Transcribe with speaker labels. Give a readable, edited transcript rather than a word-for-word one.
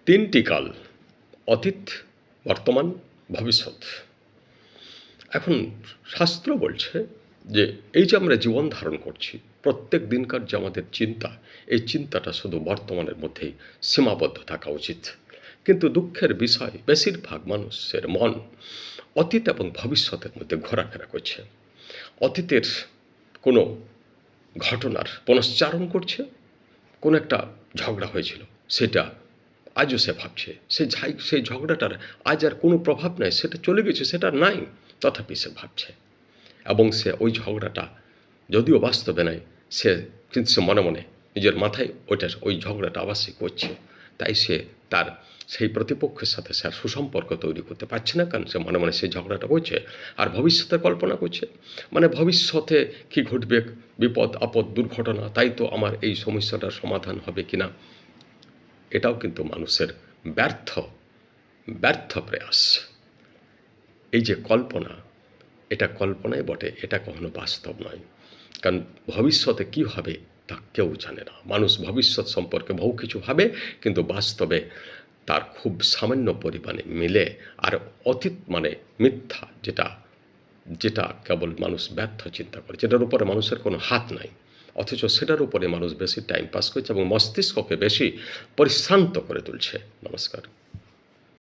Speaker 1: তিনটি কাল: অতীত, বর্তমান, ভবিষ্যৎ। এখন শাস্ত্র বলছে যে এই যে আমরা জীবন ধারণ করছি, প্রত্যেক দিনকার যে আমাদের চিন্তা, এই চিন্তাটা শুধু বর্তমানের মধ্যেই সীমাবদ্ধ থাকা উচিত। কিন্তু দুঃখের বিষয়, বেশিরভাগ মানুষের মন অতীত এবং ভবিষ্যতের মধ্যে ঘোরাফেরা করছে। অতীতের কোনো ঘটনার পুনশ্চারণ করছে। কোনো একটা ঝগড়া হয়েছিল, সেটা আজও সে ভাবছে। সেই ঝগড়াটার আজ আর কোনো প্রভাব নাই, সেটা চলে গেছে, সেটা নাই, তথাপি সে ভাবছে। এবং সে ওই ঝগড়াটা যদিও বাস্তবে নাই, কিন্তু সে মনে মনে নিজের মাথায় ওই ঝগড়াটা আবার সে করছে। তাই সে তার সেই প্রতিপক্ষের সাথে সে আর সুসম্পর্ক তৈরি করতে পারছে না, কারণ সে মনে মনে সেই ঝগড়াটা করছে আর ভবিষ্যতের কল্পনা করছে। মানে ভবিষ্যতে কি ঘটবে, বিপদ আপদ দুর্ঘটনা, তাই তো আমার এই সমস্যাটার সমাধান হবে কিনা। এটাও কিন্তু মানুষের ব্যর্থ প্রয়াস। এই যে কল্পনা, এটা কল্পনাই বটে, এটা কখনো বাস্তব নয়। কারণ ভবিষ্যতে কী হবে তা কেউ জানে না। মানুষ ভবিষ্যৎ সম্পর্কে বহু কিছু ভাবে, কিন্তু বাস্তবে তার খুব সামান্য পরিমাণে মিলে। আর অতীত মানে মিথ্যা, যেটা কেবল মানুষ ব্যর্থ চিন্তা করে, যেটার উপরে মানুষের কোনো হাত নাই, অথচ সেটার উপরে মানুষ বেশি টাইম পাস করছে এবং মস্তিষ্ককে বেশি পরিশ্রান্ত করে তুলছে। নমস্কার।